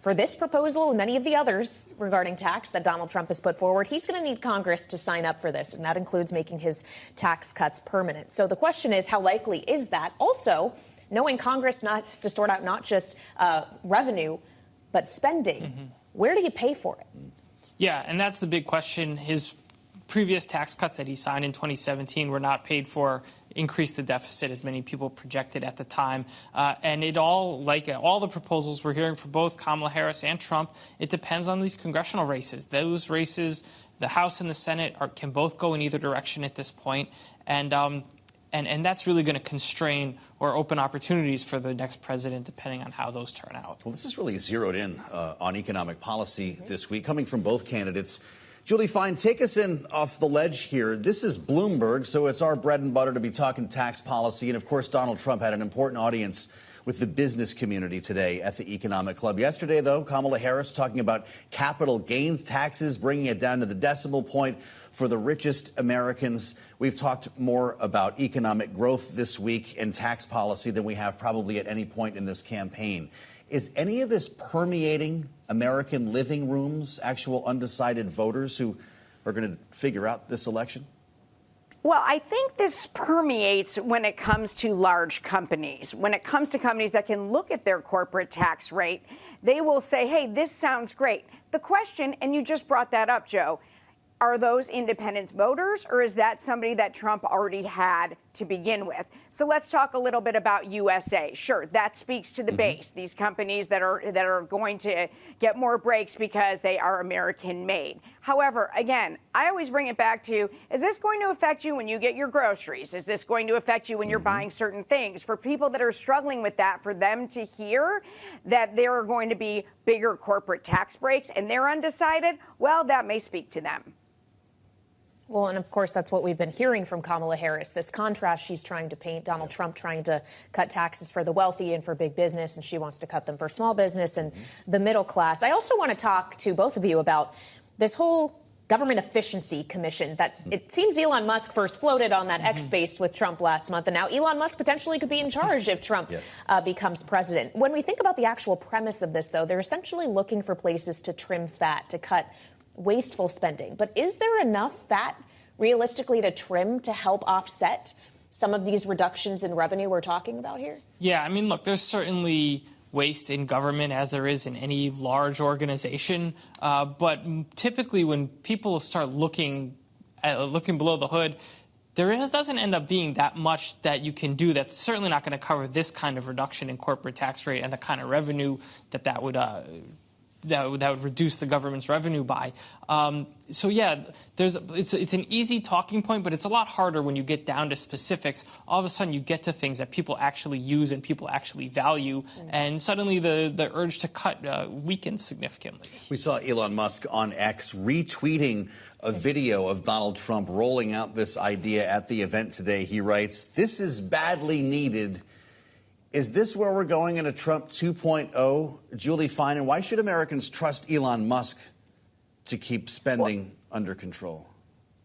for this proposal and many of the others regarding tax that Donald Trump has put forward, he's going to need Congress to sign up for this, and that includes making his tax cuts permanent. So the question is, how likely is that? Also, knowing Congress has to sort out not just revenue, but spending, where do you pay for it? Yeah, and that's the big question. His previous tax cuts that he signed in 2017 were not paid for, increased the deficit as many people projected at the time. And it all, like all the proposals we're hearing from both Kamala Harris and Trump, it depends on these congressional races. Those races, the House and the Senate, can both go in either direction at this point. And that's really going to constrain or open opportunities for the next president, depending on how those turn out. Well, this is really zeroed in on economic policy this week, coming from both candidates. Julie Fine, take us in off the ledge here. This is Bloomberg, so it's our bread and butter to be talking tax policy. And, of course, Donald Trump had an important audience with the business community today at the Economic Club. Yesterday, though, Kamala Harris talking about capital gains taxes, bringing it down to the decimal point for the richest Americans. We've talked more about economic growth this week and tax policy than we have probably at any point in this campaign. Is any of this permeating American living rooms, actual undecided voters who are going to figure out this election? Well, I think this permeates when it comes to large companies. When it comes to companies that can look at their corporate tax rate, they will say, hey, this sounds great. The question, and you just brought that up, Joe, are those independent voters, or is that somebody that Trump already had to begin with? So let's talk a little bit about USA. Sure, that speaks to the base. These companies that are going to get more breaks because they are American-made. However, again, I always bring it back to, is this going to affect you when you get your groceries? Is this going to affect you when you're buying certain things? For people that are struggling with that, for them to hear that there are going to be bigger corporate tax breaks and they're undecided, well, that may speak to them. Well, and of course, that's what we've been hearing from Kamala Harris, this contrast she's trying to paint, Donald Trump trying to cut taxes for the wealthy and for big business, and she wants to cut them for small business and the middle class. I also want to talk to both of you about this whole government efficiency commission that it seems Elon Musk first floated on that X space with Trump last month, and now Elon Musk potentially could be in charge if Trump becomes president. When we think about the actual premise of this, though, they're essentially looking for places to trim fat, to cut wasteful spending. But is there enough fat realistically to trim to help offset some of these reductions in revenue we're talking about here? Yeah, I mean, look, there's certainly waste in government as there is in any large organization. But typically when people start looking below the hood, there doesn't end up being that much that you can do that's certainly not going to cover this kind of reduction in corporate tax rate and the kind of revenue that would reduce the government's revenue by. So, yeah, it's an easy talking point, but it's a lot harder when you get down to specifics. All of a sudden, you get to things that people actually use and people actually value, and suddenly the urge to cut weakens significantly. We saw Elon Musk on X retweeting a video of Donald Trump rolling out this idea at the event today. He writes, "This is badly needed." Is this where we're going in a Trump 2.0, Julie Fine? And why should Americans trust Elon Musk to keep spending under control?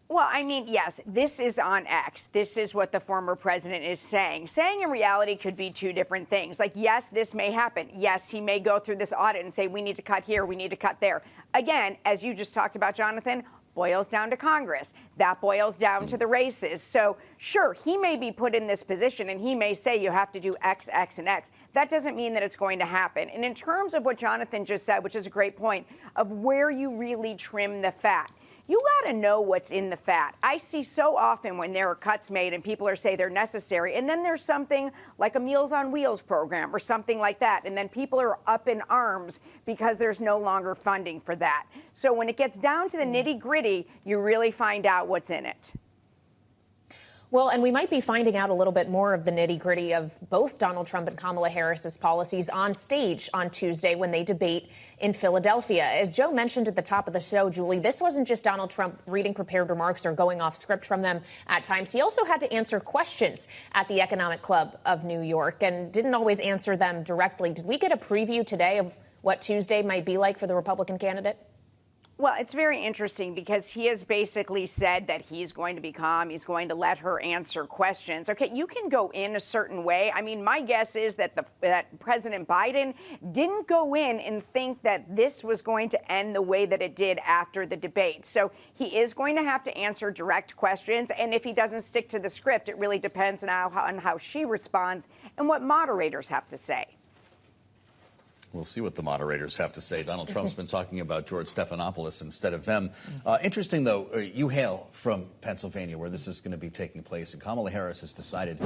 Well, I mean, yes, this is on X. This is what the former president is saying. Saying in reality could be two different things. Like, yes, this may happen. Yes, he may go through this audit and say, we need to cut here, we need to cut there. Again, as you just talked about, Jonathan, boils down to Congress. That boils down to the races. So, sure, he may be put in this position and he may say you have to do X, X, and X. That doesn't mean that it's going to happen. And in terms of what Jonathan just said, which is a great point, of where you really trim the fat, you got to know what's in the fat. I see so often when there are cuts made and people are saying they're necessary, and then there's something like a Meals on Wheels program or something like that, and then people are up in arms because there's no longer funding for that. So when it gets down to the nitty-gritty, you really find out what's in it. Well, and we might be finding out a little bit more of the nitty-gritty of both Donald Trump and Kamala Harris's policies on stage on Tuesday when they debate in Philadelphia. As Joe mentioned at the top of the show, Julie, this wasn't just Donald Trump reading prepared remarks or going off script from them at times. He also had to answer questions at the Economic Club of New York and didn't always answer them directly. Did we get a preview today of what Tuesday might be like for the Republican candidate? Well, it's very interesting because he has basically said that he's going to be calm. He's going to let her answer questions. Okay, you can go in a certain way. I mean, my guess is that that President Biden didn't go in and think that this was going to end the way that it did after the debate. So he is going to have to answer direct questions. And if he doesn't stick to the script, it really depends on how she responds and what moderators have to say. We'll see what the moderators have to say. Donald Trump's been talking about George Stephanopoulos instead of them. Interesting, though, you hail from Pennsylvania, where this is going to be taking place, and Kamala Harris has decided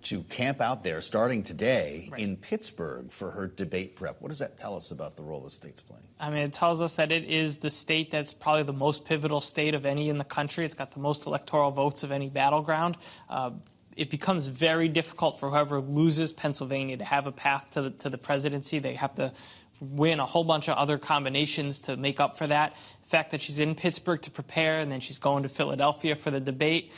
to camp out there starting today in Pittsburgh for her debate prep. What does that tell us about the role the state's playing? I mean, it tells us that it is the state that's probably the most pivotal state of any in the country. It's got the most electoral votes of any battleground. It becomes very difficult for whoever loses Pennsylvania to have a path to the presidency. They have to win a whole bunch of other combinations to make up for that. The fact that she's in Pittsburgh to prepare and then she's going to Philadelphia for the debate,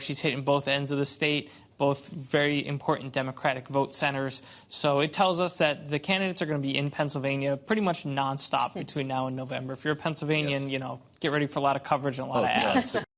she's hitting both ends of the state, both very important Democratic vote centers. So it tells us that the candidates are going to be in Pennsylvania pretty much nonstop between now and November. If you're a Pennsylvanian, get ready for a lot of coverage and a lot of ads.